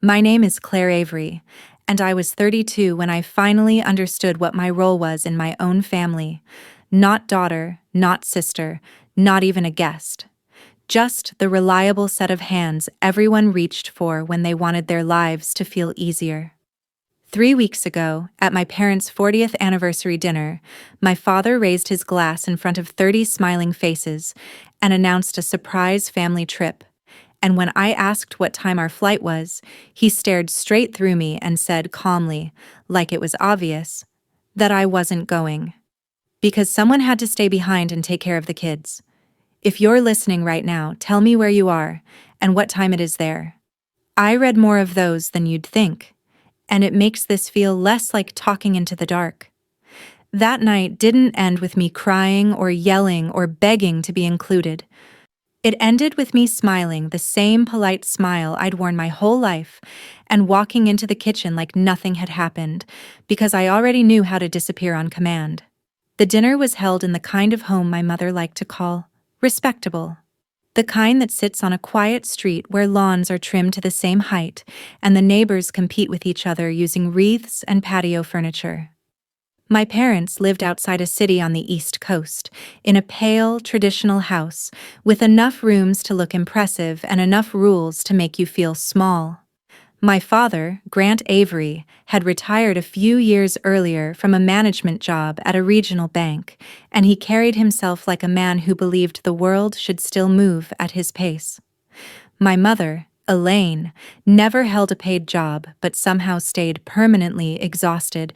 My name is Claire Avery, and I was 32 when I finally understood what my role was in my own family. Not daughter, not sister, not even a guest. Just the reliable set of hands everyone reached for when they wanted their lives to feel easier. 3 weeks ago, at my parents' 40th anniversary dinner, my father raised his glass in front of 30 smiling faces and announced a surprise family trip. And when I asked what time our flight was, he stared straight through me and said calmly, like it was obvious, that I wasn't going. Because someone had to stay behind and take care of the kids. If you're listening right now, tell me where you are and what time it is there. I read more of those than you'd think, and it makes this feel less like talking into the dark. That night didn't end with me crying or yelling or begging to be included. It ended with me smiling the same polite smile I'd worn my whole life and walking into the kitchen like nothing had happened, because I already knew how to disappear on command. The dinner was held in the kind of home my mother liked to call respectable. The kind that sits on a quiet street where lawns are trimmed to the same height and the neighbors compete with each other using wreaths and patio furniture. My parents lived outside a city on the East Coast, in a pale, traditional house, with enough rooms to look impressive and enough rules to make you feel small. My father, Grant Avery, had retired a few years earlier from a management job at a regional bank, and he carried himself like a man who believed the world should still move at his pace. My mother, Elaine, never held a paid job but somehow stayed permanently exhausted,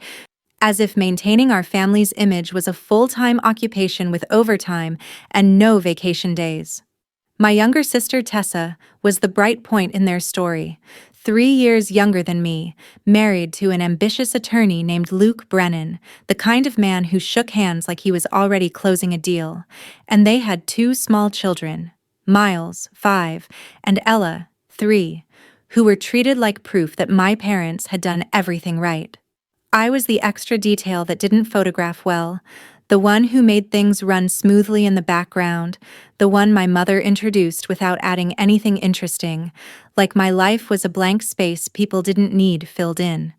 as if maintaining our family's image was a full-time occupation with overtime and no vacation days. My younger sister Tessa was the bright point in their story, 3 years younger than me, married to an ambitious attorney named Luke Brennan, the kind of man who shook hands like he was already closing a deal, and they had 2 small children, Miles, 5, and Ella, 3, who were treated like proof that my parents had done everything right. I was the extra detail that didn't photograph well, the one who made things run smoothly in the background, the one my mother introduced without adding anything interesting, like my life was a blank space people didn't need filled in.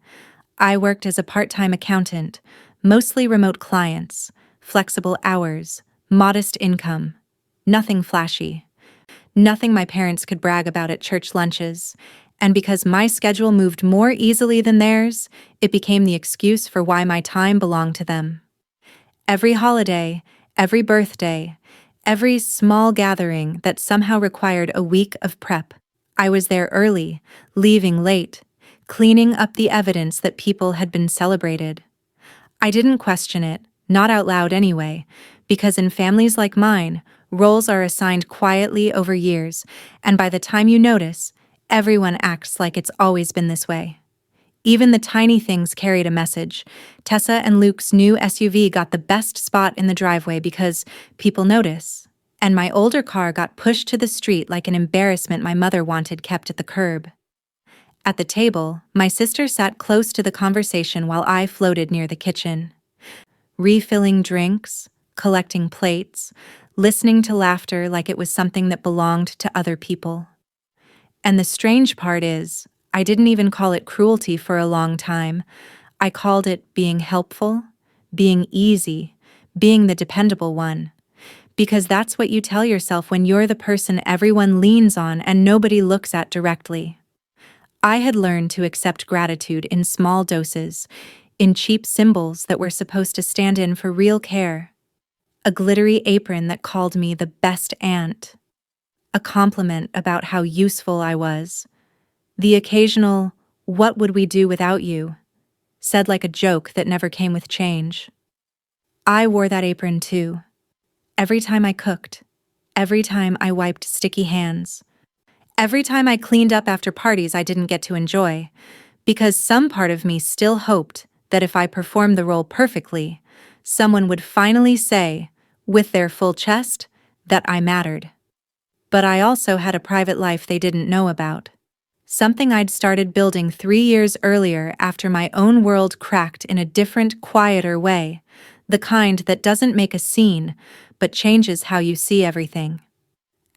I worked as a part-time accountant, mostly remote clients, flexible hours, modest income. Nothing flashy. Nothing my parents could brag about at church lunches. And because my schedule moved more easily than theirs, it became the excuse for why my time belonged to them. Every holiday, every birthday, every small gathering that somehow required a week of prep, I was there early, leaving late, cleaning up the evidence that people had been celebrated. I didn't question it, not out loud anyway, because in families like mine, roles are assigned quietly over years, and by the time you notice, everyone acts like it's always been this way. Even the tiny things carried a message. Tessa and Luke's new SUV got the best spot in the driveway because people notice. And my older car got pushed to the street like an embarrassment my mother wanted kept at the curb. At the table, my sister sat close to the conversation while I floated near the kitchen. Refilling drinks, collecting plates, listening to laughter like it was something that belonged to other people. And the strange part is, I didn't even call it cruelty for a long time. I called it being helpful, being easy, being the dependable one. Because that's what you tell yourself when you're the person everyone leans on and nobody looks at directly. I had learned to accept gratitude in small doses, in cheap symbols that were supposed to stand in for real care. A glittery apron that called me the best aunt. A compliment about how useful I was. The occasional, "What would we do without you?" said like a joke that never came with change. I wore that apron too. Every time I cooked. Every time I wiped sticky hands. Every time I cleaned up after parties I didn't get to enjoy. Because some part of me still hoped that if I performed the role perfectly, someone would finally say, with their full chest, that I mattered. But I also had a private life they didn't know about. Something I'd started building 3 years earlier after my own world cracked in a different, quieter way, the kind that doesn't make a scene, but changes how you see everything.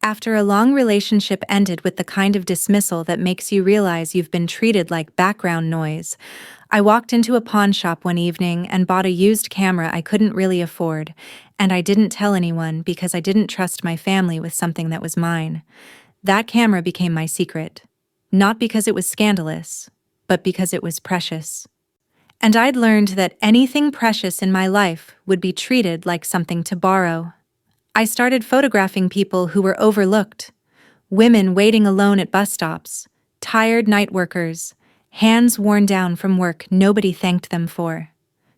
After a long relationship ended with the kind of dismissal that makes you realize you've been treated like background noise, I walked into a pawn shop one evening and bought a used camera I couldn't really afford, and I didn't tell anyone because I didn't trust my family with something that was mine. That camera became my secret. Not because it was scandalous, but because it was precious. And I'd learned that anything precious in my life would be treated like something to borrow. I started photographing people who were overlooked, women waiting alone at bus stops, tired night workers, hands worn down from work nobody thanked them for.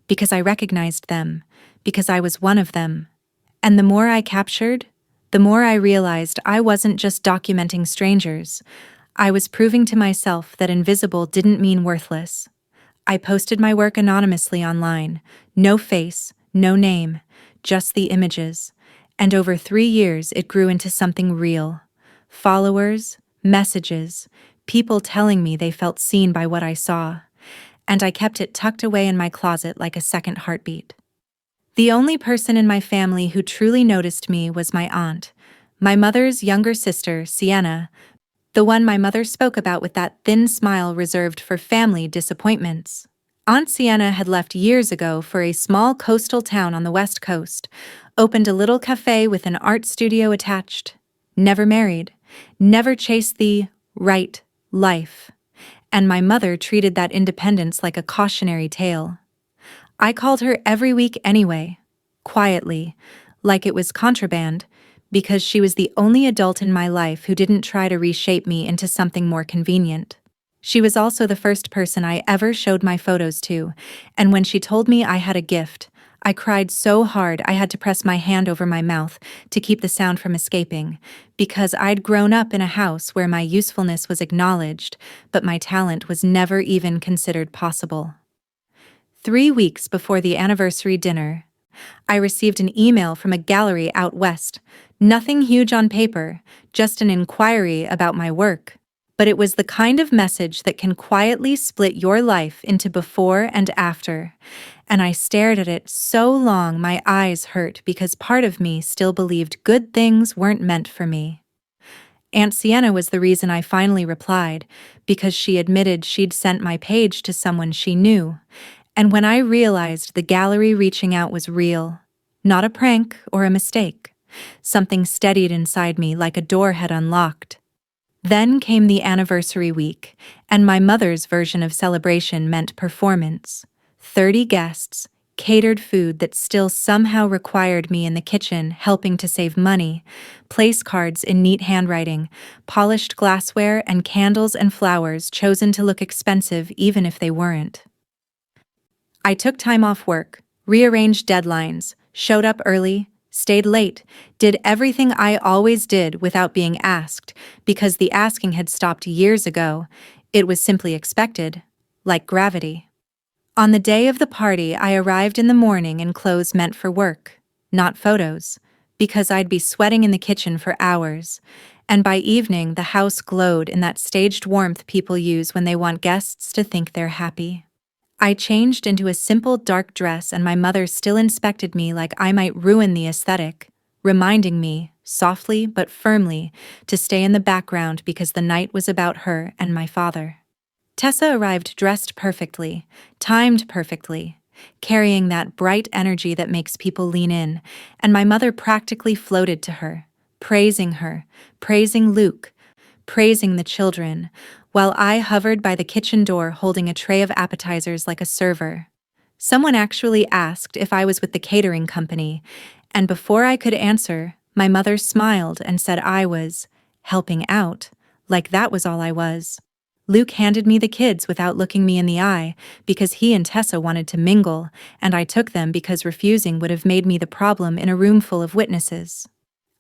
Because I recognized them, because I was one of them. And the more I captured, the more I realized I wasn't just documenting strangers. I was proving to myself that invisible didn't mean worthless. I posted my work anonymously online, no face, no name, just the images. And over 3 years it grew into something real. Followers, messages, people telling me they felt seen by what I saw. And I kept it tucked away in my closet like a second heartbeat. The only person in my family who truly noticed me was my aunt, my mother's younger sister, Sienna, the one my mother spoke about with that thin smile reserved for family disappointments. Aunt Sienna had left years ago for a small coastal town on the West Coast, opened a little cafe with an art studio attached, never married, never chased the right life, and my mother treated that independence like a cautionary tale. I called her every week anyway, quietly, like it was contraband, because she was the only adult in my life who didn't try to reshape me into something more convenient. She was also the first person I ever showed my photos to, and when she told me I had a gift, I cried so hard I had to press my hand over my mouth to keep the sound from escaping, because I'd grown up in a house where my usefulness was acknowledged, but my talent was never even considered possible. 3 weeks before the anniversary dinner, I received an email from a gallery out west. Nothing huge on paper, just an inquiry about my work. But it was the kind of message that can quietly split your life into before and after. And I stared at it so long my eyes hurt because part of me still believed good things weren't meant for me. Aunt Sienna was the reason I finally replied, because she admitted she'd sent my page to someone she knew. And when I realized the gallery reaching out was real, not a prank or a mistake, something steadied inside me like a door had unlocked. Then came the anniversary week, and my mother's version of celebration meant performance. 30 guests, catered food that still somehow required me in the kitchen helping to save money, place cards in neat handwriting, polished glassware, and candles and flowers chosen to look expensive even if they weren't. I took time off work, rearranged deadlines, showed up early, stayed late, did everything I always did without being asked, because the asking had stopped years ago. It was simply expected, like gravity. On the day of the party, I arrived in the morning in clothes meant for work, not photos, because I'd be sweating in the kitchen for hours, and by evening the house glowed in that staged warmth people use when they want guests to think they're happy. I changed into a simple dark dress and my mother still inspected me like I might ruin the aesthetic, reminding me, softly but firmly, to stay in the background because the night was about her and my father. Tessa arrived dressed perfectly, timed perfectly, carrying that bright energy that makes people lean in, and my mother practically floated to her, praising Luke, praising the children, while I hovered by the kitchen door holding a tray of appetizers like a server. Someone actually asked if I was with the catering company, and before I could answer, my mother smiled and said I was helping out, like that was all I was. Luke handed me the kids without looking me in the eye, because he and Tessa wanted to mingle, and I took them because refusing would have made me the problem in a room full of witnesses.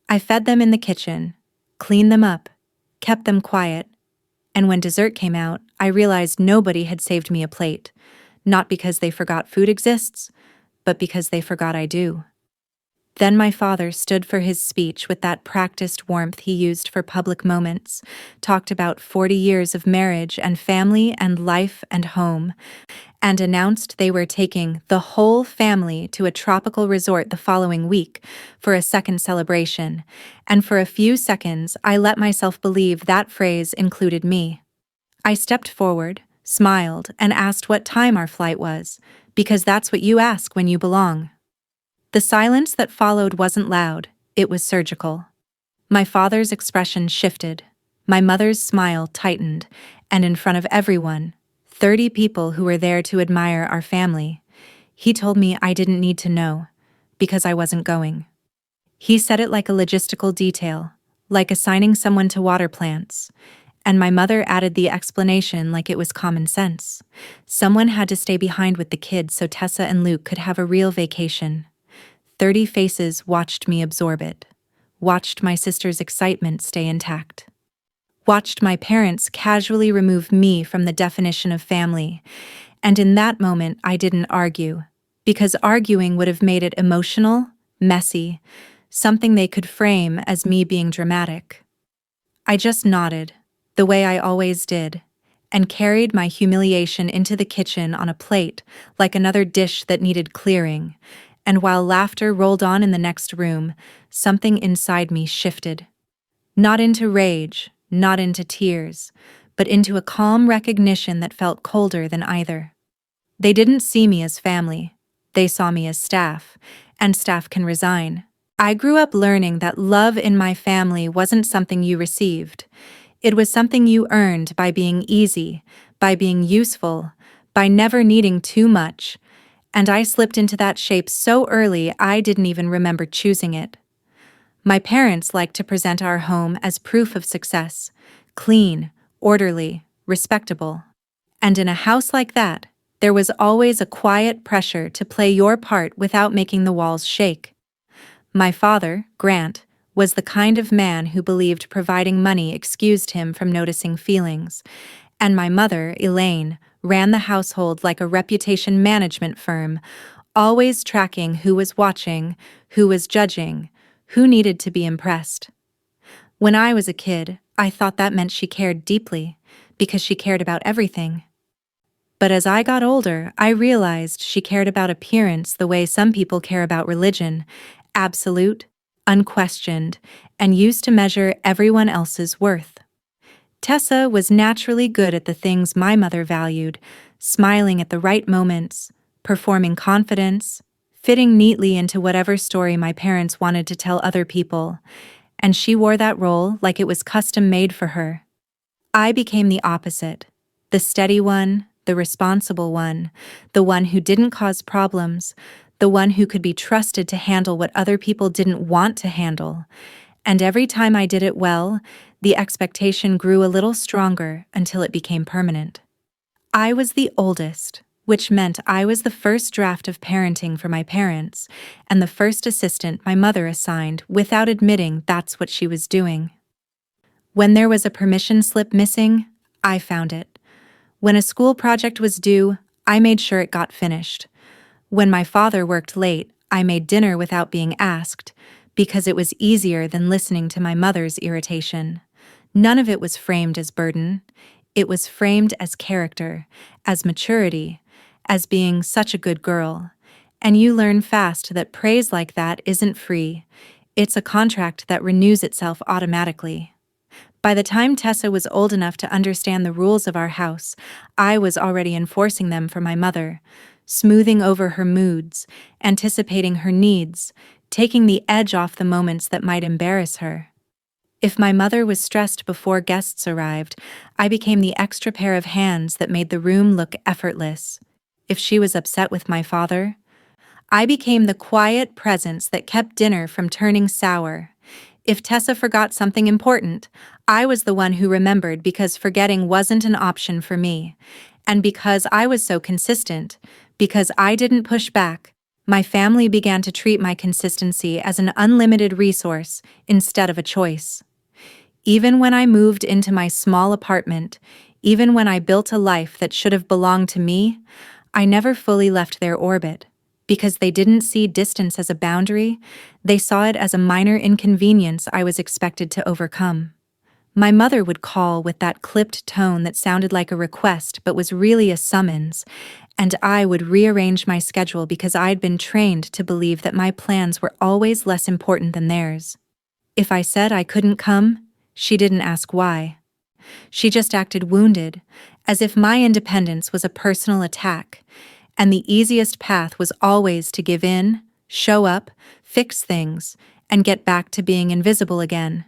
I fed them in the kitchen, cleaned them up, kept them quiet, and when dessert came out, I realized nobody had saved me a plate, not because they forgot food exists, but because they forgot I do. Then my father stood for his speech with that practiced warmth he used for public moments, talked about 40 years of marriage and family and life and home, and announced they were taking the whole family to a tropical resort the following week for a second celebration, and for a few seconds I let myself believe that phrase included me. I stepped forward, smiled, and asked what time our flight was, because that's what you ask when you belong. The silence that followed wasn't loud, it was surgical. My father's expression shifted, my mother's smile tightened, and in front of everyone, 30 people who were there to admire our family, he told me I didn't need to know, because I wasn't going. He said it like a logistical detail, like assigning someone to water plants, and my mother added the explanation like it was common sense. Someone had to stay behind with the kids so Tessa and Luke could have a real vacation. 30 faces watched me absorb it, watched my sister's excitement stay intact, watched my parents casually remove me from the definition of family, and in that moment I didn't argue, because arguing would have made it emotional, messy, something they could frame as me being dramatic. I just nodded, the way I always did, and carried my humiliation into the kitchen on a plate like another dish that needed clearing, and while laughter rolled on in the next room, something inside me shifted. Not into rage, not into tears, but into a calm recognition that felt colder than either. They didn't see me as family, they saw me as staff, and staff can resign. I grew up learning that love in my family wasn't something you received. It was something you earned by being easy, by being useful, by never needing too much, and I slipped into that shape so early I didn't even remember choosing it. My parents liked to present our home as proof of success, clean, orderly, respectable. And in a house like that, there was always a quiet pressure to play your part without making the walls shake. My father, Grant, was the kind of man who believed providing money excused him from noticing feelings, and my mother, Elaine, ran the household like a reputation management firm, always tracking who was watching, who was judging, who needed to be impressed. When I was a kid, I thought that meant she cared deeply, because she cared about everything. But as I got older, I realized she cared about appearance the way some people care about religion, absolute, unquestioned, and used to measure everyone else's worth. Tessa was naturally good at the things my mother valued, smiling at the right moments, performing confidence, fitting neatly into whatever story my parents wanted to tell other people, and she wore that role like it was custom-made for her. I became the opposite, the steady one, the responsible one, the one who didn't cause problems, the one who could be trusted to handle what other people didn't want to handle. And every time I did it well, the expectation grew a little stronger until it became permanent. I was the oldest, which meant I was the first draft of parenting for my parents, and the first assistant my mother assigned without admitting that's what she was doing. When there was a permission slip missing, I found it. When a school project was due, I made sure it got finished. When my father worked late, I made dinner without being asked, because it was easier than listening to my mother's irritation. None of it was framed as burden. It was framed as character, as maturity, as being such a good girl. And you learn fast that praise like that isn't free. It's a contract that renews itself automatically. By the time Tessa was old enough to understand the rules of our house, I was already enforcing them for my mother, smoothing over her moods, anticipating her needs, taking the edge off the moments that might embarrass her. If my mother was stressed before guests arrived, I became the extra pair of hands that made the room look effortless. If she was upset with my father, I became the quiet presence that kept dinner from turning sour. If Tessa forgot something important, I was the one who remembered because forgetting wasn't an option for me. And because I was so consistent, because I didn't push back, my family began to treat my consistency as an unlimited resource instead of a choice. Even when I moved into my small apartment, even when I built a life that should have belonged to me, I never fully left their orbit. Because they didn't see distance as a boundary, they saw it as a minor inconvenience I was expected to overcome. My mother would call with that clipped tone that sounded like a request but was really a summons, and I would rearrange my schedule because I'd been trained to believe that my plans were always less important than theirs. If I said I couldn't come, she didn't ask why. She just acted wounded, as if my independence was a personal attack, and the easiest path was always to give in, show up, fix things, and get back to being invisible again.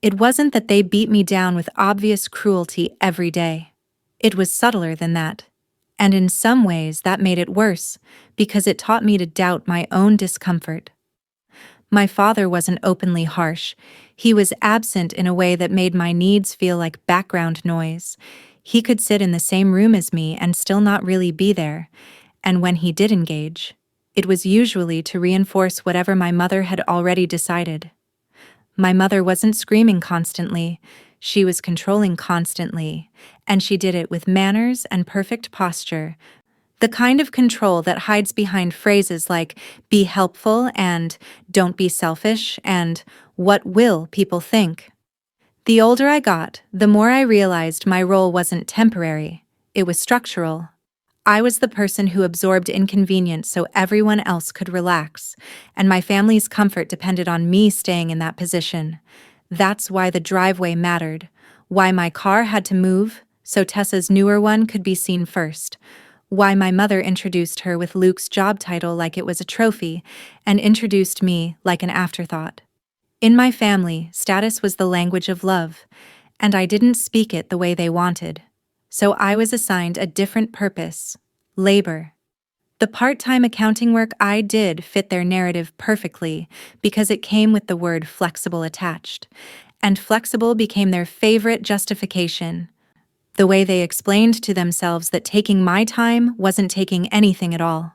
It wasn't that they beat me down with obvious cruelty every day. It was subtler than that. And in some ways that made it worse, because it taught me to doubt my own discomfort. My father wasn't openly harsh. He was absent in a way that made my needs feel like background noise. He could sit in the same room as me and still not really be there, and when he did engage, it was usually to reinforce whatever my mother had already decided. My mother wasn't screaming constantly, she was controlling constantly, and she did it with manners and perfect posture, the kind of control that hides behind phrases like, be helpful and don't be selfish and what will people think? The older I got, the more I realized my role wasn't temporary, it was structural. I was the person who absorbed inconvenience so everyone else could relax, and my family's comfort depended on me staying in that position. That's why the driveway mattered, why my car had to move so Tessa's newer one could be seen first, why my mother introduced her with Luke's job title like it was a trophy, and introduced me like an afterthought. In my family, status was the language of love, and I didn't speak it the way they wanted. So I was assigned a different purpose: labor. The part-time accounting work I did fit their narrative perfectly because it came with the word flexible attached, and flexible became their favorite justification. The way they explained to themselves that taking my time wasn't taking anything at all.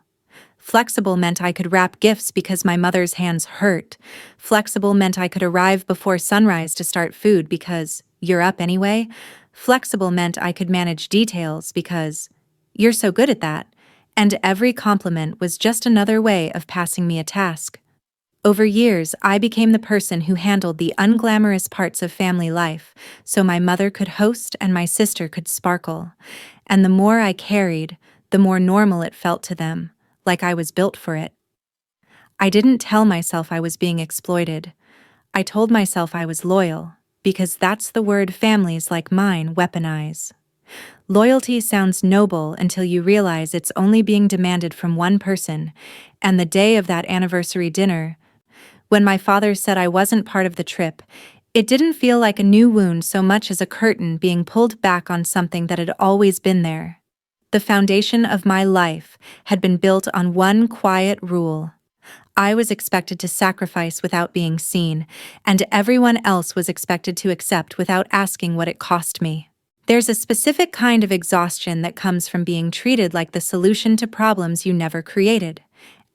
Flexible meant I could wrap gifts because my mother's hands hurt. Flexible meant I could arrive before sunrise to start food because you're up anyway. Flexible meant I could manage details because you're so good at that. And every compliment was just another way of passing me a task. Over years, I became the person who handled the unglamorous parts of family life, so my mother could host and my sister could sparkle. And the more I carried, the more normal it felt to them, like I was built for it. I didn't tell myself I was being exploited. I told myself I was loyal, because that's the word families like mine weaponize. Loyalty sounds noble until you realize it's only being demanded from one person, and the day of that anniversary dinner, when my father said I wasn't part of the trip, it didn't feel like a new wound so much as a curtain being pulled back on something that had always been there. The foundation of my life had been built on one quiet rule. I was expected to sacrifice without being seen, and everyone else was expected to accept without asking what it cost me. There's a specific kind of exhaustion that comes from being treated like the solution to problems you never created.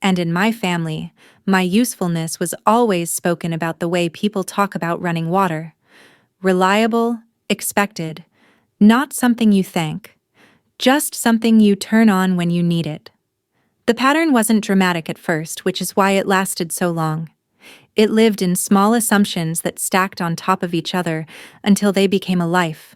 And in my family, my usefulness was always spoken about the way people talk about running water. Reliable, expected, not something you thank, just something you turn on when you need it. The pattern wasn't dramatic at first, which is why it lasted so long. It lived in small assumptions that stacked on top of each other until they became a life.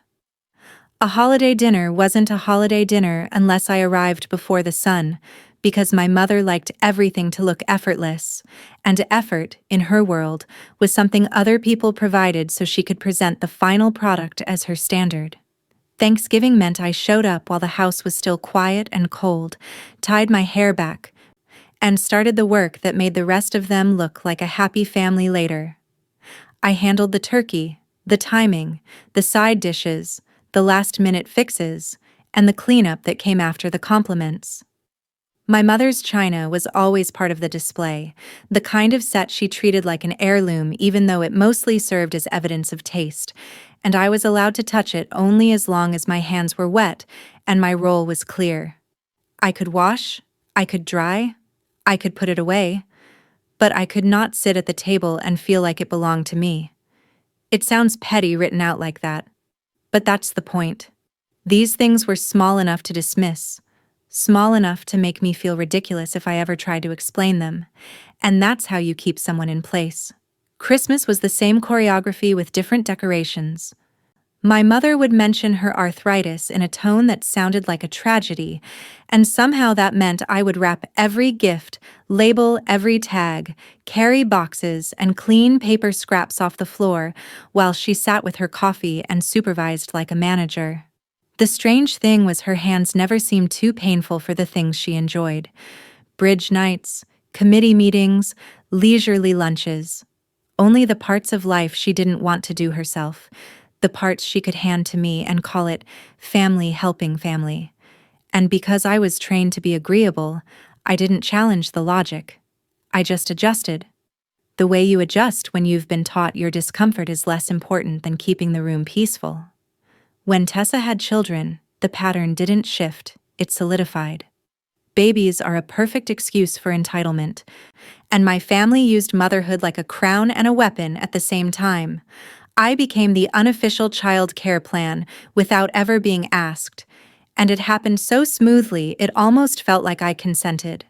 A holiday dinner wasn't a holiday dinner unless I arrived before the sun, because my mother liked everything to look effortless, and effort, in her world, was something other people provided so she could present the final product as her standard. Thanksgiving meant I showed up while the house was still quiet and cold, tied my hair back, and started the work that made the rest of them look like a happy family later. I handled the turkey, the timing, the side dishes, the last-minute fixes, and the cleanup that came after the compliments. My mother's china was always part of the display, the kind of set she treated like an heirloom even though it mostly served as evidence of taste, and I was allowed to touch it only as long as my hands were wet and my role was clear. I could wash, I could dry, I could put it away, but I could not sit at the table and feel like it belonged to me. It sounds petty written out like that, but that's the point. These things were small enough to dismiss, small enough to make me feel ridiculous if I ever tried to explain them, and that's how you keep someone in place. Christmas was the same choreography with different decorations. My mother would mention her arthritis in a tone that sounded like a tragedy, and somehow that meant I would wrap every gift, label every tag, carry boxes, and clean paper scraps off the floor while she sat with her coffee and supervised like a manager. The strange thing was her hands never seemed too painful for the things she enjoyed: bridge nights, committee meetings, leisurely lunches. Only the parts of life she didn't want to do herself, the parts she could hand to me and call it family helping family. And because I was trained to be agreeable, I didn't challenge the logic. I just adjusted. The way you adjust when you've been taught your discomfort is less important than keeping the room peaceful. When Tessa had children, the pattern didn't shift, it solidified. Babies are a perfect excuse for entitlement, and my family used motherhood like a crown and a weapon at the same time. I became the unofficial child care plan without ever being asked, and it happened so smoothly it almost felt like I consented.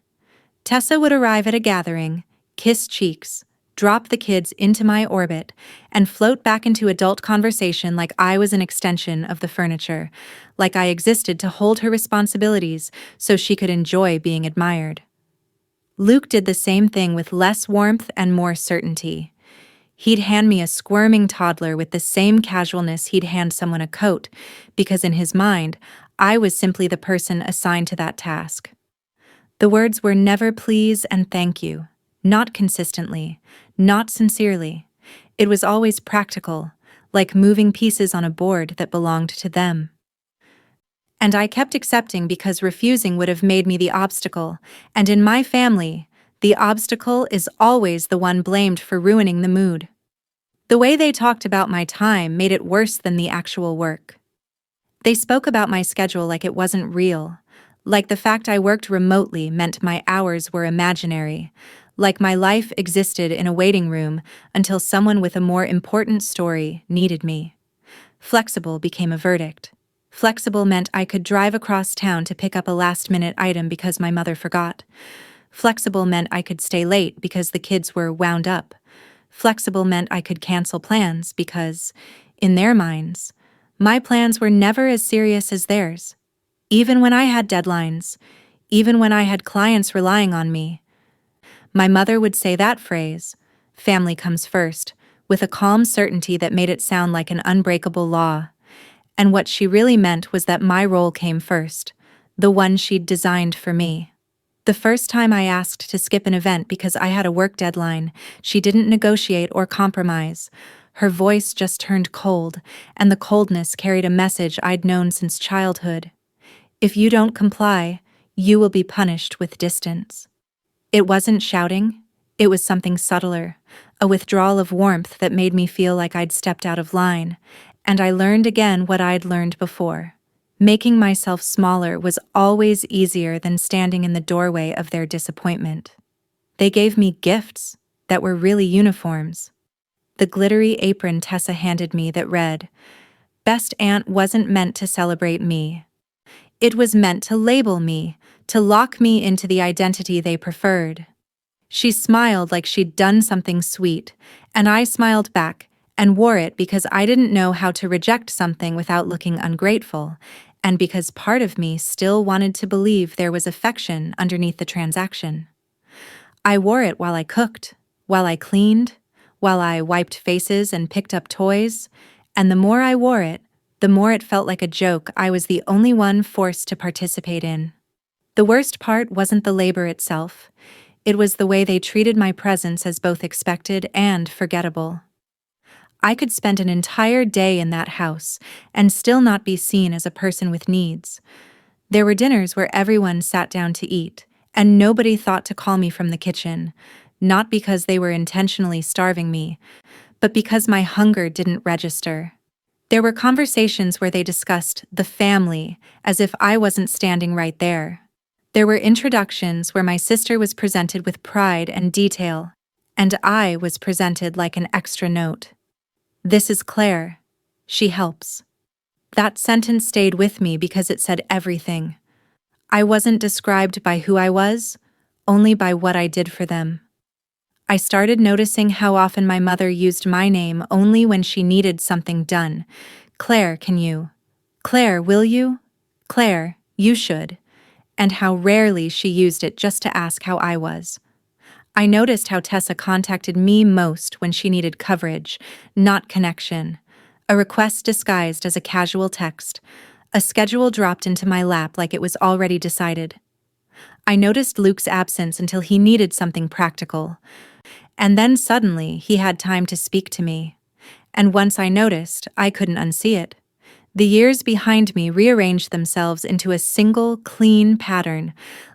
Tessa would arrive at a gathering, kiss cheeks, drop the kids into my orbit, and float back into adult conversation like I was an extension of the furniture, like I existed to hold her responsibilities so she could enjoy being admired. Luke did the same thing with less warmth and more certainty. He'd hand me a squirming toddler with the same casualness he'd hand someone a coat, because in his mind, I was simply the person assigned to that task. The words were never please and thank you, not consistently, not sincerely. It was always practical, like moving pieces on a board that belonged to them. And I kept accepting because refusing would have made me the obstacle, and in my family, the obstacle is always the one blamed for ruining the mood. The way they talked about my time made it worse than the actual work. They spoke about my schedule like it wasn't real, like the fact I worked remotely meant my hours were imaginary, like my life existed in a waiting room until someone with a more important story needed me. Flexible became a verdict. Flexible meant I could drive across town to pick up a last-minute item because my mother forgot. Flexible meant I could stay late because the kids were wound up. Flexible meant I could cancel plans because, in their minds, my plans were never as serious as theirs. Even when I had deadlines, even when I had clients relying on me. My mother would say that phrase, "family comes first," with a calm certainty that made it sound like an unbreakable law. And what she really meant was that my role came first, the one she'd designed for me. The first time I asked to skip an event because I had a work deadline, she didn't negotiate or compromise. Her voice just turned cold, and the coldness carried a message I'd known since childhood. If you don't comply, you will be punished with distance. It wasn't shouting, it was something subtler, a withdrawal of warmth that made me feel like I'd stepped out of line, and I learned again what I'd learned before. Making myself smaller was always easier than standing in the doorway of their disappointment. They gave me gifts that were really uniforms. The glittery apron Tessa handed me that read, "Best Aunt" wasn't meant to celebrate me. It was meant to label me, to lock me into the identity they preferred. She smiled like she'd done something sweet, and I smiled back and wore it because I didn't know how to reject something without looking ungrateful, and because part of me still wanted to believe there was affection underneath the transaction. I wore it while I cooked, while I cleaned, while I wiped faces and picked up toys, and the more I wore it, the more it felt like a joke I was the only one forced to participate in. The worst part wasn't the labor itself. It was the way they treated my presence as both expected and forgettable. I could spend an entire day in that house and still not be seen as a person with needs. There were dinners where everyone sat down to eat, and nobody thought to call me from the kitchen, not because they were intentionally starving me, but because my hunger didn't register. There were conversations where they discussed the family as if I wasn't standing right there. There were introductions where my sister was presented with pride and detail, and I was presented like an extra note. "This is Claire. She helps." That sentence stayed with me because it said everything. I wasn't described by who I was, only by what I did for them. I started noticing how often my mother used my name only when she needed something done: Claire, can you? Claire, will you? Claire, you should. And how rarely she used it just to ask how I was. I noticed how Tessa contacted me most when she needed coverage, not connection. A request disguised as a casual text. A schedule dropped into my lap like it was already decided. I noticed Luke's absence until he needed something practical. And then suddenly he had time to speak to me. And once I noticed, I couldn't unsee it. The years behind me rearranged themselves into a single, clean pattern,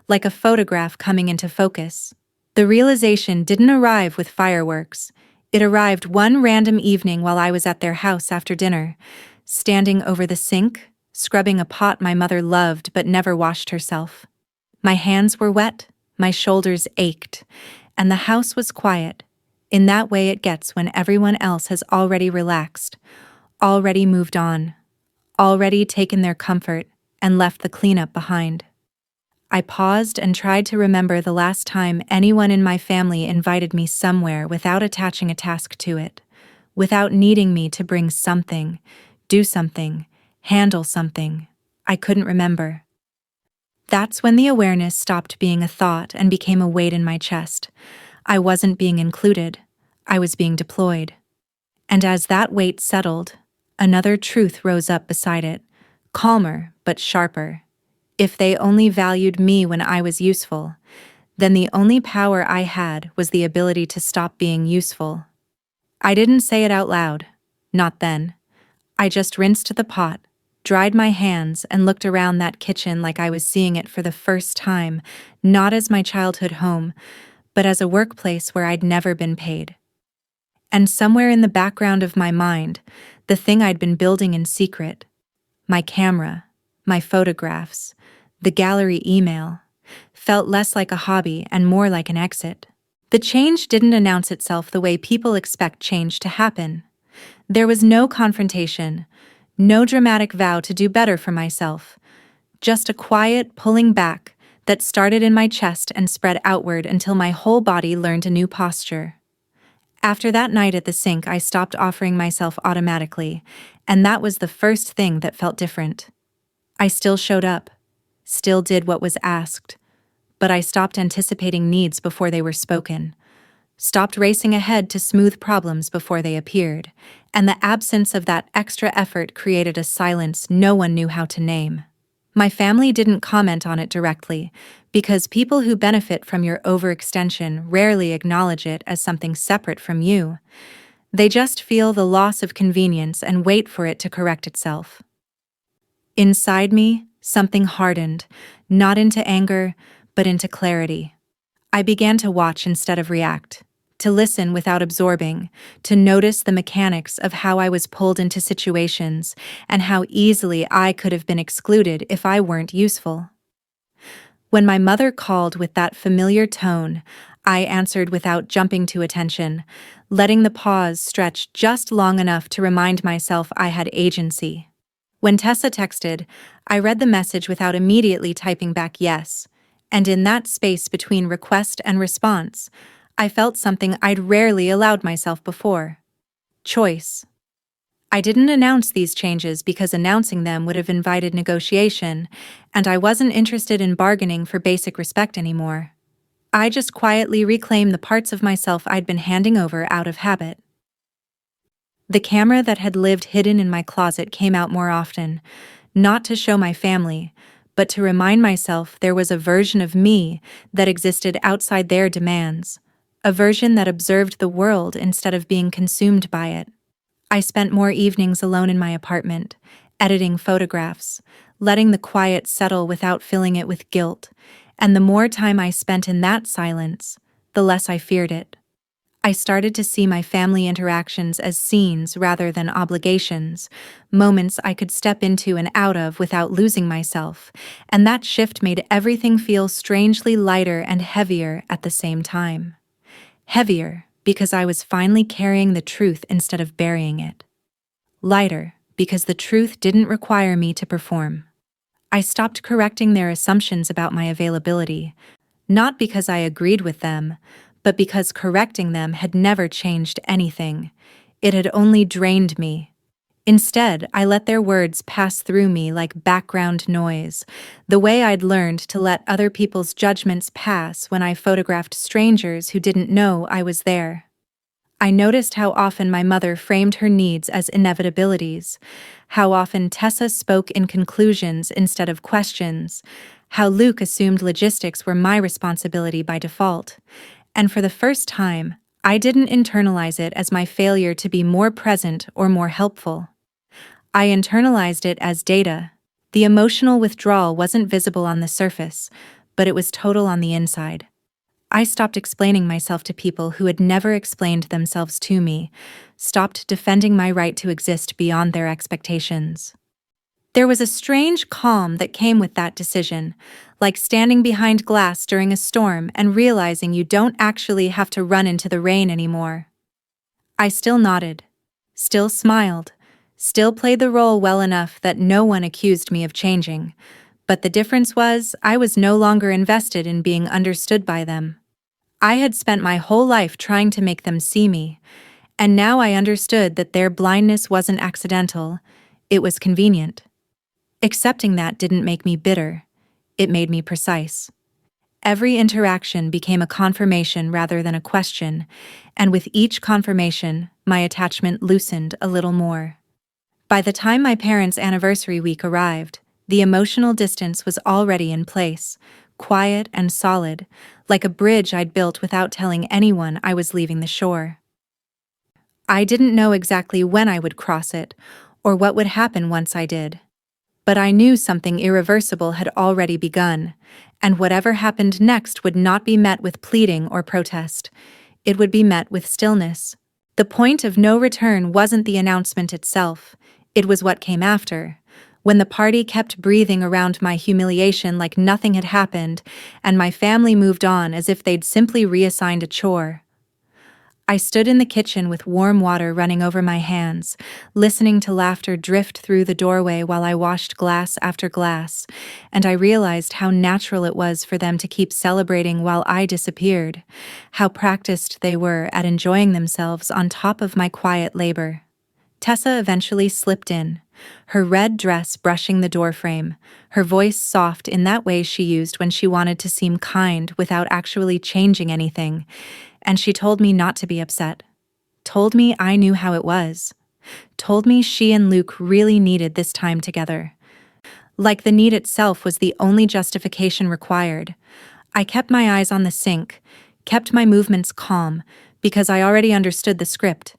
like a photograph coming into focus. The realization didn't arrive with fireworks. It arrived one random evening while I was at their house after dinner, standing over the sink, scrubbing a pot my mother loved but never washed herself. My hands were wet, my shoulders ached, and the house was quiet, in that way it gets when everyone else has already relaxed, already moved on, already taken their comfort and left the cleanup behind. I paused and tried to remember the last time anyone in my family invited me somewhere without attaching a task to it, without needing me to bring something, do something, handle something. I couldn't remember. That's when the awareness stopped being a thought and became a weight in my chest. I wasn't being included. I was being deployed. And as that weight settled, another truth rose up beside it, calmer but sharper. If they only valued me when I was useful, then the only power I had was the ability to stop being useful. I didn't say it out loud. Not then. I just rinsed the pot, dried my hands, and looked around that kitchen like I was seeing it for the first time, not as my childhood home, but as a workplace where I'd never been paid. And somewhere in the background of my mind, the thing I'd been building in secret, my camera, my photographs, the gallery email, felt less like a hobby and more like an exit. The change didn't announce itself the way people expect change to happen. There was no confrontation, no dramatic vow to do better for myself, just a quiet pulling back that started in my chest and spread outward until my whole body learned a new posture. After that night at the sink, I stopped offering myself automatically, and that was the first thing that felt different. I still showed up, still did what was asked, but I stopped anticipating needs before they were spoken, stopped racing ahead to smooth problems before they appeared, and the absence of that extra effort created a silence no one knew how to name. My family didn't comment on it directly, because people who benefit from your overextension rarely acknowledge it as something separate from you. They just feel the loss of convenience and wait for it to correct itself. Inside me, something hardened, not into anger, but into clarity. I began to watch instead of react, to listen without absorbing, to notice the mechanics of how I was pulled into situations and how easily I could have been excluded if I weren't useful. When my mother called with that familiar tone, I answered without jumping to attention, letting the pause stretch just long enough to remind myself I had agency. When Tessa texted, I read the message without immediately typing back yes, and in that space between request and response, I felt something I'd rarely allowed myself before. Choice. I didn't announce these changes because announcing them would have invited negotiation, and I wasn't interested in bargaining for basic respect anymore. I just quietly reclaimed the parts of myself I'd been handing over out of habit. The camera that had lived hidden in my closet came out more often, not to show my family, but to remind myself there was a version of me that existed outside their demands, a version that observed the world instead of being consumed by it. I spent more evenings alone in my apartment, editing photographs, letting the quiet settle without filling it with guilt, and the more time I spent in that silence, the less I feared it. I started to see my family interactions as scenes rather than obligations, moments I could step into and out of without losing myself, and that shift made everything feel strangely lighter and heavier at the same time. Heavier because I was finally carrying the truth instead of burying it. Lighter because the truth didn't require me to perform. I stopped correcting their assumptions about my availability, not because I agreed with them, but because correcting them had never changed anything. It had only drained me. Instead, I let their words pass through me like background noise, the way I'd learned to let other people's judgments pass when I photographed strangers who didn't know I was there. I noticed how often my mother framed her needs as inevitabilities, how often Tessa spoke in conclusions instead of questions, how Luke assumed logistics were my responsibility by default. And for the first time, I didn't internalize it as my failure to be more present or more helpful. I internalized it as data. The emotional withdrawal wasn't visible on the surface, but it was total on the inside. I stopped explaining myself to people who had never explained themselves to me, stopped defending my right to exist beyond their expectations. There was a strange calm that came with that decision, like standing behind glass during a storm and realizing you don't actually have to run into the rain anymore. I still nodded, still smiled, still played the role well enough that no one accused me of changing, but the difference was I was no longer invested in being understood by them. I had spent my whole life trying to make them see me, and now I understood that their blindness wasn't accidental, it was convenient. Accepting that didn't make me bitter, it made me precise. Every interaction became a confirmation rather than a question, and with each confirmation, my attachment loosened a little more. By the time my parents' anniversary week arrived, the emotional distance was already in place, quiet and solid, like a bridge I'd built without telling anyone I was leaving the shore. I didn't know exactly when I would cross it, or what would happen once I did. But I knew something irreversible had already begun, and whatever happened next would not be met with pleading or protest. It would be met with stillness. The point of no return wasn't the announcement itself, it was what came after, when the party kept breathing around my humiliation like nothing had happened, and my family moved on as if they'd simply reassigned a chore. I stood in the kitchen with warm water running over my hands, listening to laughter drift through the doorway while I washed glass after glass, and I realized how natural it was for them to keep celebrating while I disappeared, how practiced they were at enjoying themselves on top of my quiet labor. Tessa eventually slipped in, her red dress brushing the doorframe, her voice soft in that way she used when she wanted to seem kind without actually changing anything, and she told me not to be upset. Told me I knew how it was. Told me she and Luke really needed this time together. Like the need itself was the only justification required. I kept my eyes on the sink, kept my movements calm, because I already understood the script.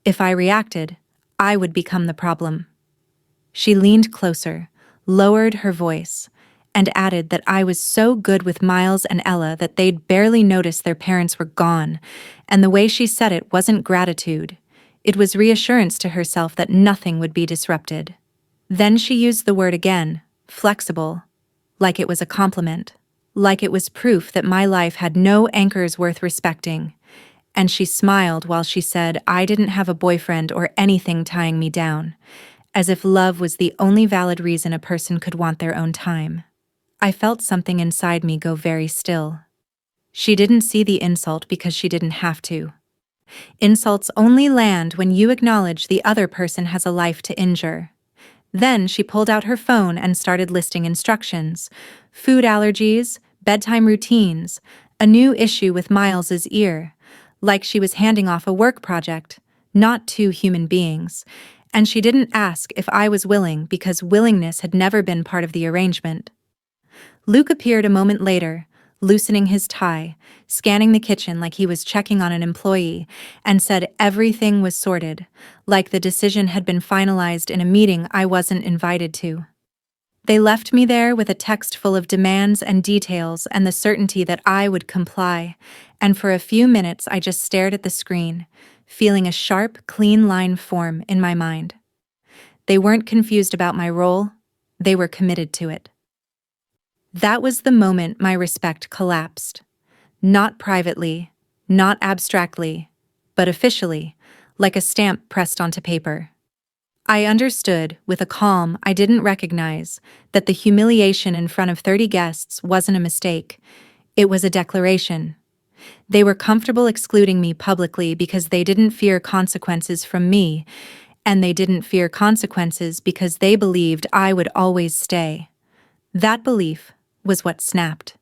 If I reacted, I would become the problem. She leaned closer, lowered her voice, and added that I was so good with Miles and Ella that they'd barely notice their parents were gone, and the way she said it wasn't gratitude. It was reassurance to herself that nothing would be disrupted. Then she used the word again, flexible, like it was a compliment, like it was proof that my life had no anchors worth respecting. And she smiled while she said I didn't have a boyfriend or anything tying me down, as if love was the only valid reason a person could want their own time. I felt something inside me go very still. She didn't see the insult because she didn't have to. Insults only land when you acknowledge the other person has a life to injure. Then she pulled out her phone and started listing instructions: food allergies, bedtime routines, a new issue with Miles's ear, like she was handing off a work project, not two human beings. And she didn't ask if I was willing because willingness had never been part of the arrangement. Luke appeared a moment later, loosening his tie, scanning the kitchen like he was checking on an employee, and said everything was sorted, like the decision had been finalized in a meeting I wasn't invited to. They left me there with a text full of demands and details and the certainty that I would comply, and for a few minutes I just stared at the screen, feeling a sharp, clean line form in my mind. They weren't confused about my role, they were committed to it. That was the moment my respect collapsed. Not privately, not abstractly, but officially, like a stamp pressed onto paper. I understood, with a calm I didn't recognize, that the humiliation in front of 30 guests wasn't a mistake. It was a declaration. They were comfortable excluding me publicly because they didn't fear consequences from me, And they didn't fear consequences because they believed I would always stay. That belief was what snapped.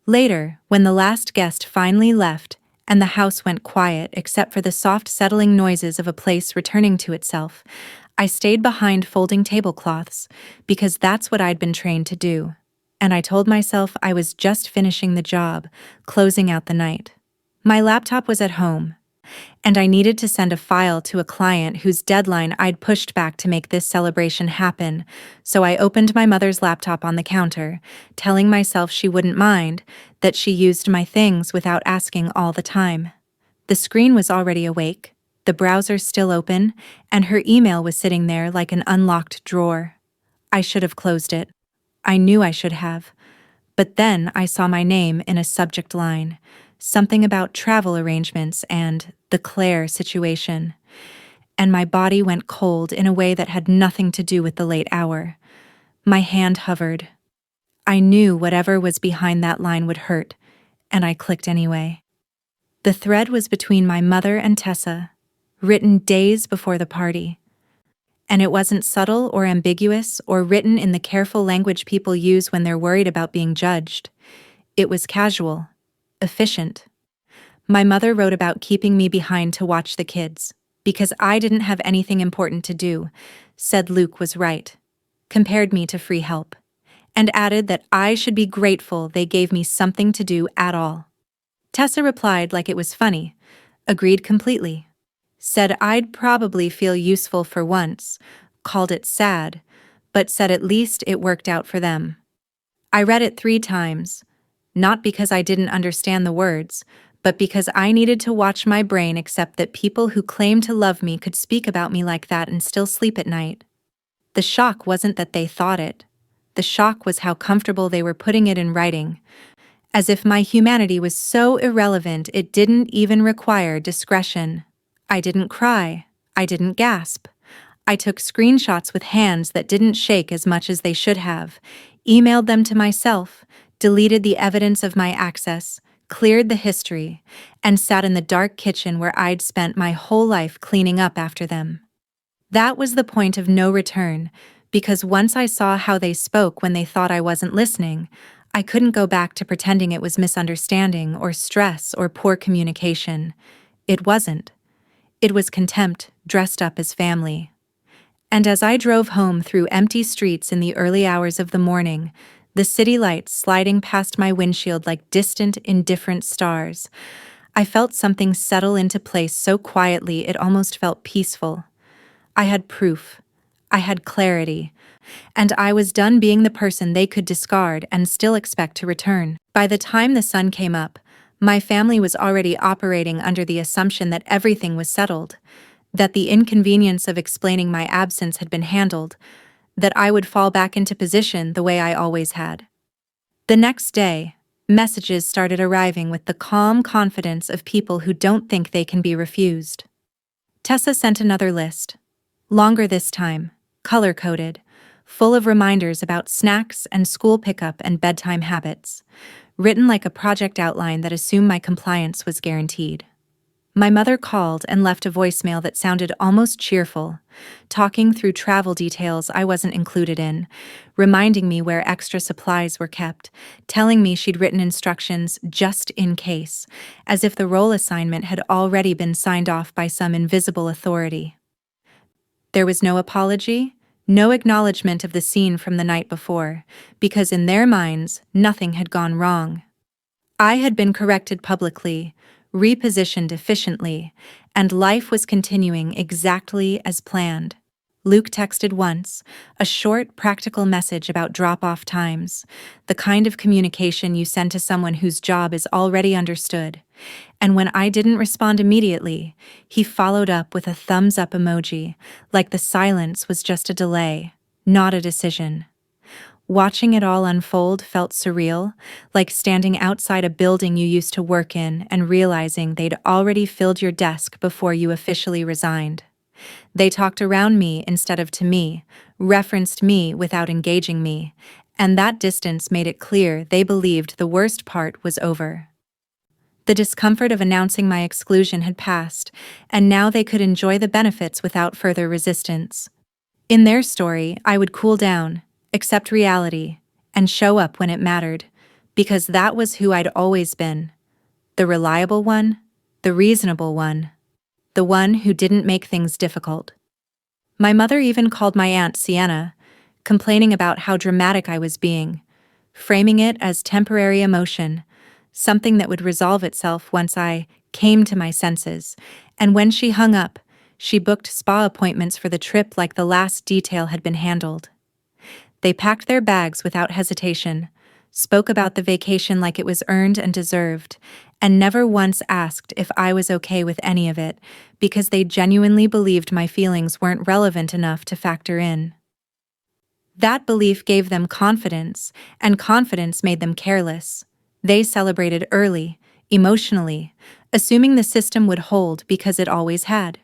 Later, when the last guest finally left, and the house went quiet except for the soft settling noises of a place returning to itself, I stayed behind folding tablecloths, because that's what I'd been trained to do. And I told myself I was just finishing the job, closing out the night. My laptop was at home, and I needed to send a file to a client whose deadline I'd pushed back to make this celebration happen, so I opened my mother's laptop on the counter, telling myself she wouldn't mind, that she used my things without asking all the time. The screen was already awake, the browser still open, and her email was sitting there like an unlocked drawer. I should have closed it. I knew I should have. But then I saw my name in a subject line, something about travel arrangements and the Claire situation. And my body went cold in a way that had nothing to do with the late hour. My hand hovered. I knew whatever was behind that line would hurt, and I clicked anyway. The thread was between my mother and Tessa, written days before the party. And it wasn't subtle or ambiguous or written in the careful language people use when they're worried about being judged. It was casual, efficient. My mother wrote about keeping me behind to watch the kids, because I didn't have anything important to do, said Luke was right, compared me to free help, and added that I should be grateful they gave me something to do at all. Tessa replied like it was funny, agreed completely, said I'd probably feel useful for once, called it sad, but said at least it worked out for them. I read it 3 times, not because I didn't understand the words, but because I needed to watch my brain accept that people who claim to love me could speak about me like that and still sleep at night. The shock wasn't that they thought it. The shock was how comfortable they were putting it in writing, as if my humanity was so irrelevant it didn't even require discretion. I didn't cry. I didn't gasp. I took screenshots with hands that didn't shake as much as they should have, emailed them to myself, deleted the evidence of my access, cleared the history, and sat in the dark kitchen where I'd spent my whole life cleaning up after them. That was the point of no return, because once I saw how they spoke when they thought I wasn't listening, I couldn't go back to pretending it was misunderstanding or stress or poor communication. It wasn't. It was contempt dressed up as family. And as I drove home through empty streets in the early hours of the morning, the city lights sliding past my windshield like distant, indifferent stars, I felt something settle into place so quietly it almost felt peaceful. I had proof. I had clarity. And I was done being the person they could discard and still expect to return. By the time the sun came up, my family was already operating under the assumption that everything was settled, that the inconvenience of explaining my absence had been handled, that I would fall back into position the way I always had. The next day, messages started arriving with the calm confidence of people who don't think they can be refused. Tessa sent another list, longer this time, color-coded, full of reminders about snacks and school pickup and bedtime habits, written like a project outline that assumed my compliance was guaranteed. My mother called and left a voicemail that sounded almost cheerful, talking through travel details I wasn't included in, reminding me where extra supplies were kept, telling me she'd written instructions just in case, as if the role assignment had already been signed off by some invisible authority. There was no apology, no acknowledgement of the scene from the night before, because in their minds, nothing had gone wrong. I had been corrected publicly, repositioned efficiently, and life was continuing exactly as planned. Luke texted once, a short, practical message about drop-off times, the kind of communication you send to someone whose job is already understood. And when I didn't respond immediately, he followed up with a thumbs-up emoji, like the silence was just a delay, not a decision. Watching it all unfold felt surreal, like standing outside a building you used to work in and realizing they'd already filled your desk before you officially resigned. They talked around me instead of to me, referenced me without engaging me, and that distance made it clear they believed the worst part was over. The discomfort of announcing my exclusion had passed, and now they could enjoy the benefits without further resistance. In their story, I would cool down, accept reality, and show up when it mattered, because that was who I'd always been. The reliable one, the reasonable one, the one who didn't make things difficult. My mother even called my aunt Sienna, complaining about how dramatic I was being, framing it as temporary emotion, something that would resolve itself once I came to my senses, and when she hung up, she booked spa appointments for the trip like the last detail had been handled. They packed their bags without hesitation, spoke about the vacation like it was earned and deserved, and never once asked if I was okay with any of it, because they genuinely believed my feelings weren't relevant enough to factor in. That belief gave them confidence, and confidence made them careless. They celebrated early, emotionally, assuming the system would hold because it always had.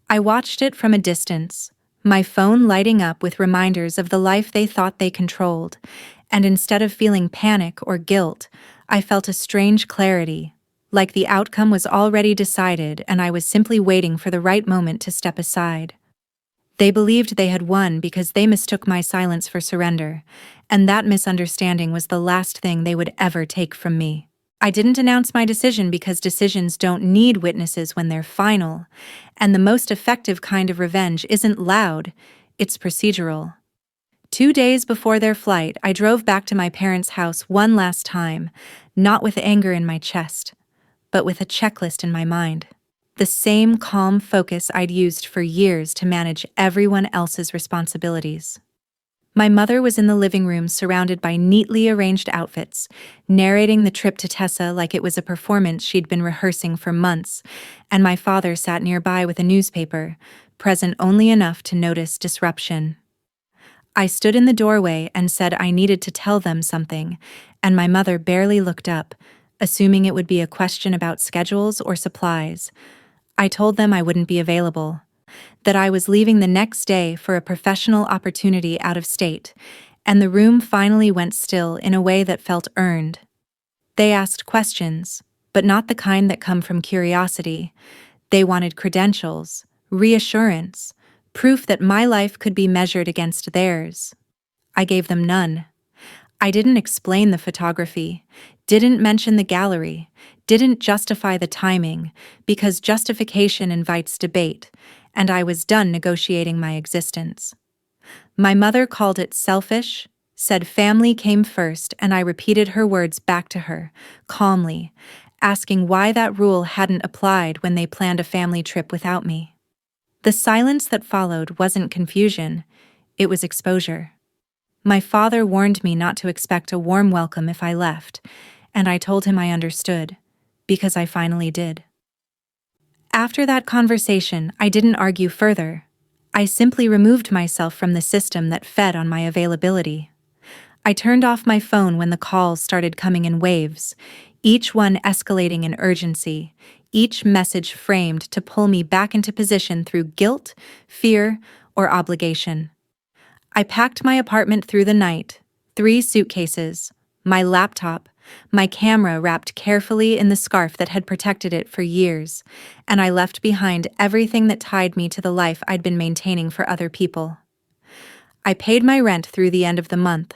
I watched it from a distance, my phone lighting up with reminders of the life they thought they controlled, and instead of feeling panic or guilt, I felt a strange clarity, like the outcome was already decided and I was simply waiting for the right moment to step aside. They believed they had won because they mistook my silence for surrender, and that misunderstanding was the last thing they would ever take from me. I didn't announce my decision because decisions don't need witnesses when they're final, and the most effective kind of revenge isn't loud, it's procedural. 2 days before their flight, I drove back to my parents' house one last time, not with anger in my chest, but with a checklist in my mind. The same calm focus I'd used for years to manage everyone else's responsibilities. My mother was in the living room surrounded by neatly arranged outfits, narrating the trip to Tessa like it was a performance she'd been rehearsing for months, and my father sat nearby with a newspaper, present only enough to notice disruption. I stood in the doorway and said I needed to tell them something, and my mother barely looked up, assuming it would be a question about schedules or supplies. I told them I wouldn't be available, that I was leaving the next day for a professional opportunity out of state, and the room finally went still in a way that felt earned. They asked questions, but not the kind that come from curiosity. They wanted credentials, reassurance, proof that my life could be measured against theirs. I gave them none. I didn't explain the photography, didn't mention the gallery, didn't justify the timing, because justification invites debate, and I was done negotiating my existence. My mother called it selfish, said family came first, and I repeated her words back to her, calmly, asking why that rule hadn't applied when they planned a family trip without me. The silence that followed wasn't confusion, it was exposure. My father warned me not to expect a warm welcome if I left, and I told him I understood, because I finally did. After that conversation, I didn't argue further. I simply removed myself from the system that fed on my availability. I turned off my phone when the calls started coming in waves, each one escalating in urgency, each message framed to pull me back into position through guilt, fear, or obligation. I packed my apartment through the night, 3 suitcases, my laptop, my camera wrapped carefully in the scarf that had protected it for years, and I left behind everything that tied me to the life I'd been maintaining for other people. I paid my rent through the end of the month,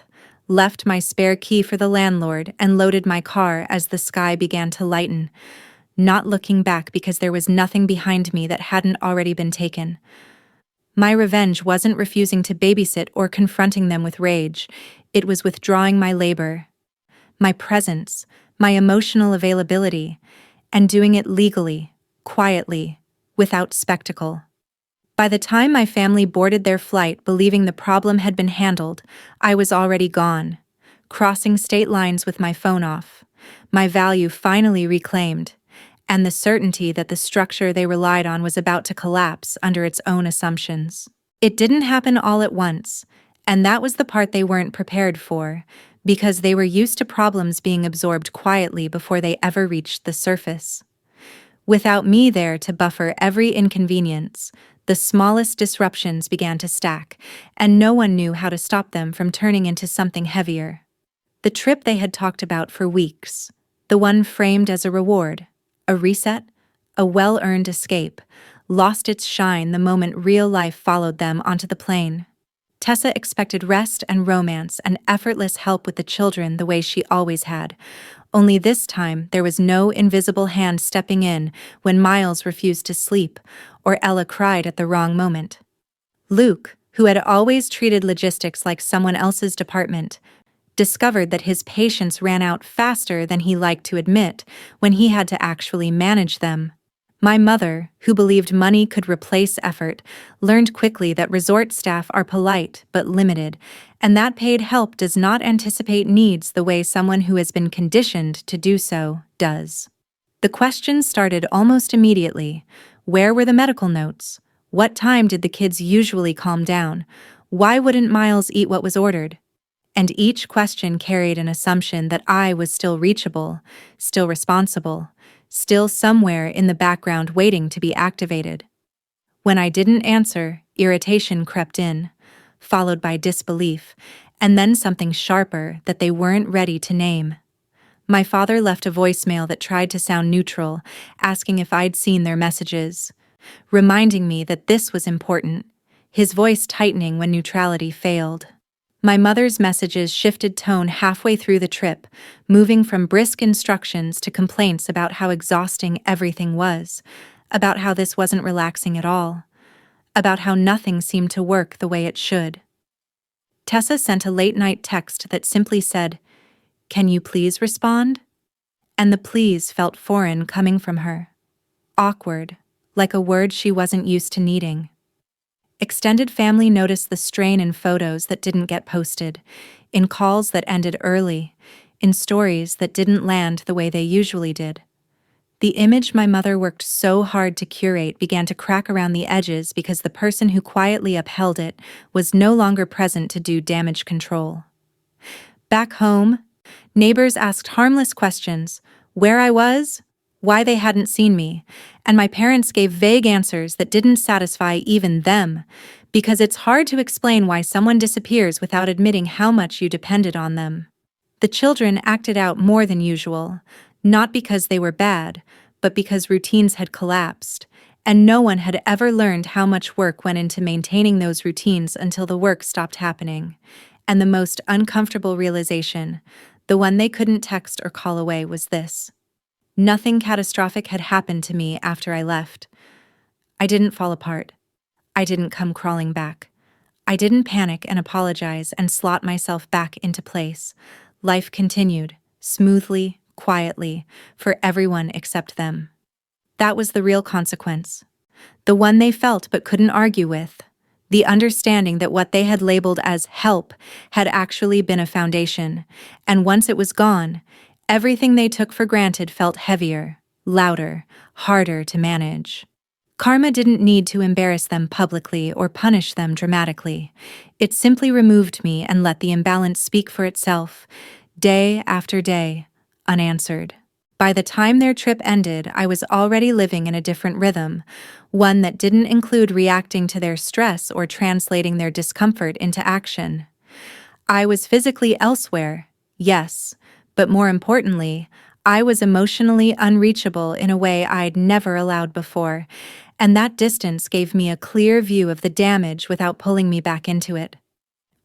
left my spare key for the landlord, and loaded my car as the sky began to lighten, not looking back because there was nothing behind me that hadn't already been taken. My revenge wasn't refusing to babysit or confronting them with rage, it was withdrawing my labor, my presence, my emotional availability, and doing it legally, quietly, without spectacle. By the time my family boarded their flight believing the problem had been handled, I was already gone, crossing state lines with my phone off, my value finally reclaimed, and the certainty that the structure they relied on was about to collapse under its own assumptions. It didn't happen all at once, and that was the part they weren't prepared for, because they were used to problems being absorbed quietly before they ever reached the surface. Without me there to buffer every inconvenience, the smallest disruptions began to stack, and no one knew how to stop them from turning into something heavier. The trip they had talked about for weeks, The one framed as a reward, a reset, a well-earned escape, lost its shine the moment real life followed them onto the plane. Tessa expected rest and romance and effortless help with the children the way she always had. Only this time there was no invisible hand stepping in when Miles refused to sleep or Ella cried at the wrong moment. Luke, who had always treated logistics like someone else's department, discovered that his patience ran out faster than he liked to admit when he had to actually manage them. My mother, who believed money could replace effort, learned quickly that resort staff are polite but limited, and that paid help does not anticipate needs the way someone who has been conditioned to do so does. The questions started almost immediately. Where were the medical notes? What time did the kids usually calm down? Why wouldn't Miles eat what was ordered? And each question carried an assumption that I was still reachable, still responsible, still somewhere in the background waiting to be activated. When I didn't answer, irritation crept in, followed by disbelief, and then something sharper that they weren't ready to name. My father left a voicemail that tried to sound neutral, asking if I'd seen their messages, reminding me that this was important, his voice tightening when neutrality failed. My mother's messages shifted tone halfway through the trip, moving from brisk instructions to complaints about how exhausting everything was, about how this wasn't relaxing at all, about how nothing seemed to work the way it should. Tessa sent a late-night text that simply said, "Can you please respond?" And the please felt foreign coming from her. Awkward, like a word she wasn't used to needing. Extended family noticed the strain in photos that didn't get posted, in calls that ended early, in stories that didn't land the way they usually did. The image my mother worked so hard to curate began to crack around the edges because the person who quietly upheld it was no longer present to do damage control. Back home, neighbors asked harmless questions: where I was, why they hadn't seen me, and my parents gave vague answers that didn't satisfy even them, because it's hard to explain why someone disappears without admitting how much you depended on them. The children acted out more than usual, not because they were bad, but because routines had collapsed, and no one had ever learned how much work went into maintaining those routines until the work stopped happening. And the most uncomfortable realization, the one they couldn't text or call away, was this: nothing catastrophic had happened to me after I left. I didn't fall apart. I didn't come crawling back. I didn't panic and apologize and slot myself back into place. Life continued, smoothly, quietly, for everyone except them. That was the real consequence. The one they felt but couldn't argue with. The understanding that what they had labeled as help had actually been a foundation, and once it was gone, everything they took for granted felt heavier, louder, harder to manage. Karma didn't need to embarrass them publicly or punish them dramatically. It simply removed me and let the imbalance speak for itself, day after day, unanswered. By the time their trip ended, I was already living in a different rhythm, one that didn't include reacting to their stress or translating their discomfort into action. I was physically elsewhere, yes, but more importantly, I was emotionally unreachable in a way I'd never allowed before, and that distance gave me a clear view of the damage without pulling me back into it.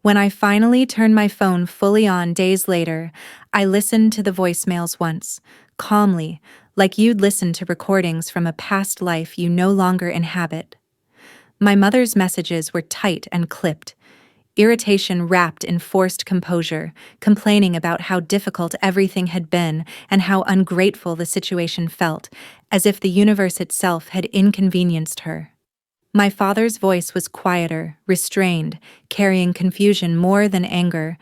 When I finally turned my phone fully on days later, I listened to the voicemails once, calmly, like you'd listen to recordings from a past life you no longer inhabit. My mother's messages were tight and clipped, irritation wrapped in forced composure, complaining about how difficult everything had been and how ungrateful the situation felt, as if the universe itself had inconvenienced her. My father's voice was quieter, restrained, carrying confusion more than anger,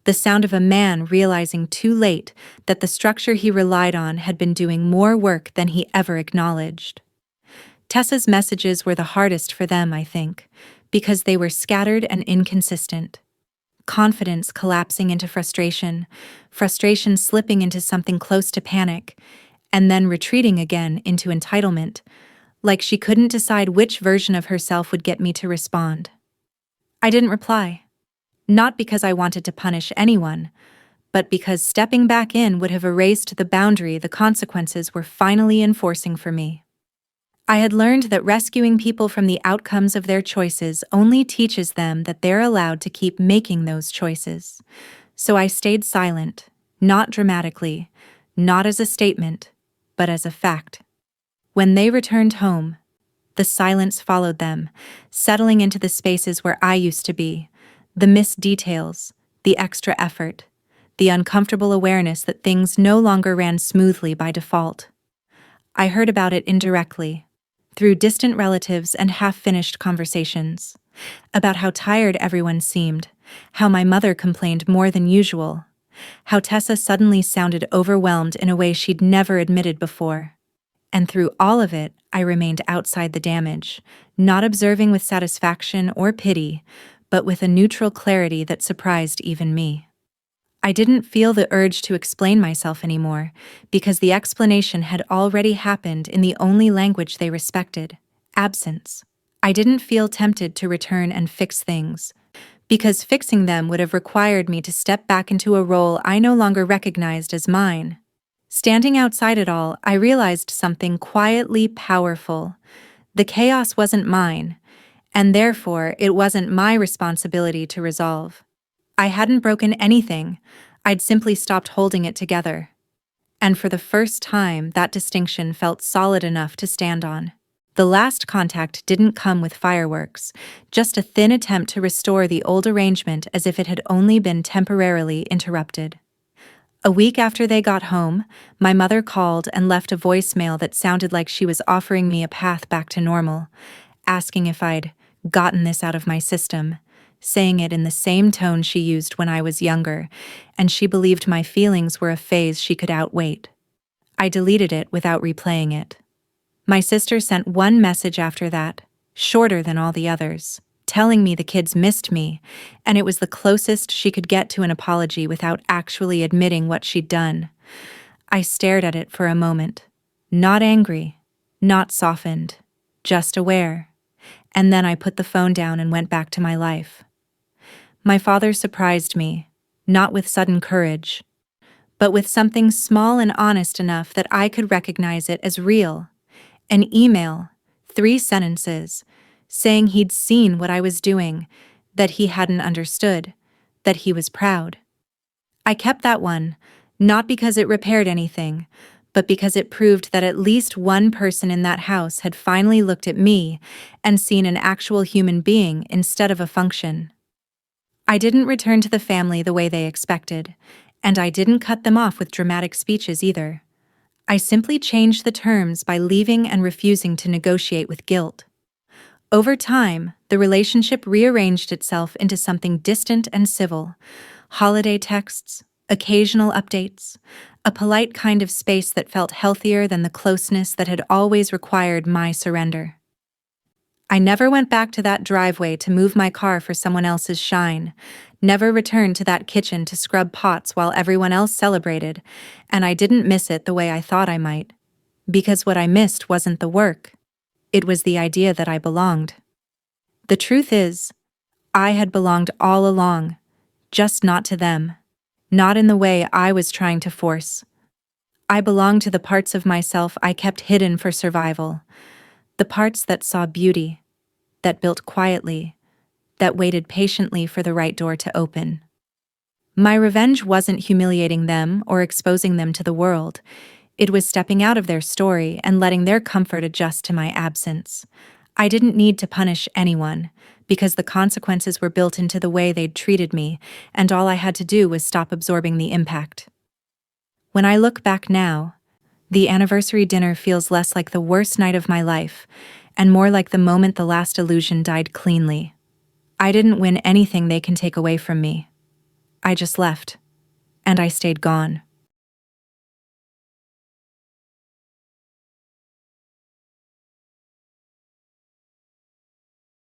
the sound of a man realizing too late that the structure he relied on had been doing more work than he ever acknowledged. Tessa's messages were the hardest for them, I think, because they were scattered and inconsistent. Confidence collapsing into frustration, frustration slipping into something close to panic, and then retreating again into entitlement, like she couldn't decide which version of herself would get me to respond. I didn't reply. Not because I wanted to punish anyone, but because stepping back in would have erased the boundary the consequences were finally enforcing for me. I had learned that rescuing people from the outcomes of their choices only teaches them that they're allowed to keep making those choices. So I stayed silent, not dramatically, not as a statement, but as a fact. When they returned home, the silence followed them, settling into the spaces where I used to be, the missed details, the extra effort, the uncomfortable awareness that things no longer ran smoothly by default. I heard about it indirectly, through distant relatives and half-finished conversations, about how tired everyone seemed, how my mother complained more than usual, how Tessa suddenly sounded overwhelmed in a way she'd never admitted before. And through all of it, I remained outside the damage, not observing with satisfaction or pity, but with a neutral clarity that surprised even me. I didn't feel the urge to explain myself anymore, because the explanation had already happened in the only language they respected, absence. I didn't feel tempted to return and fix things, because fixing them would have required me to step back into a role I no longer recognized as mine. Standing outside it all, I realized something quietly powerful. The chaos wasn't mine, and therefore it wasn't my responsibility to resolve. I hadn't broken anything, I'd simply stopped holding it together. And for the first time, that distinction felt solid enough to stand on. The last contact didn't come with fireworks, just a thin attempt to restore the old arrangement as if it had only been temporarily interrupted. A week after they got home, my mother called and left a voicemail that sounded like she was offering me a path back to normal, asking if I'd gotten this out of my system, saying it in the same tone she used when I was younger, and she believed my feelings were a phase she could outwait. I deleted it without replaying it. My sister sent one message after that, shorter than all the others, telling me the kids missed me, and it was the closest she could get to an apology without actually admitting what she'd done. I stared at it for a moment, not angry, not softened, just aware. And then I put the phone down and went back to my life. My father surprised me, not with sudden courage, but with something small and honest enough that I could recognize it as real. An email, 3 sentences, saying he'd seen what I was doing, that he hadn't understood, that he was proud. I kept that one, not because it repaired anything, but because it proved that at least one person in that house had finally looked at me and seen an actual human being instead of a function. I didn't return to the family the way they expected, and I didn't cut them off with dramatic speeches either. I simply changed the terms by leaving and refusing to negotiate with guilt. Over time, the relationship rearranged itself into something distant and civil. Holiday texts, occasional updates, a polite kind of space that felt healthier than the closeness that had always required my surrender. I never went back to that driveway to move my car for someone else's shine, never returned to that kitchen to scrub pots while everyone else celebrated, and I didn't miss it the way I thought I might. Because what I missed wasn't the work. It was the idea that I belonged. The truth is, I had belonged all along, just not to them, not in the way I was trying to force. I belonged to the parts of myself I kept hidden for survival, the parts that saw beauty, that built quietly, that waited patiently for the right door to open. My revenge wasn't humiliating them or exposing them to the world. It was stepping out of their story and letting their comfort adjust to my absence. I didn't need to punish anyone, because the consequences were built into the way they'd treated me, and all I had to do was stop absorbing the impact. When I look back now, the anniversary dinner feels less like the worst night of my life, and more like the moment the last illusion died cleanly. I didn't win anything they can take away from me. I just left, and I stayed gone.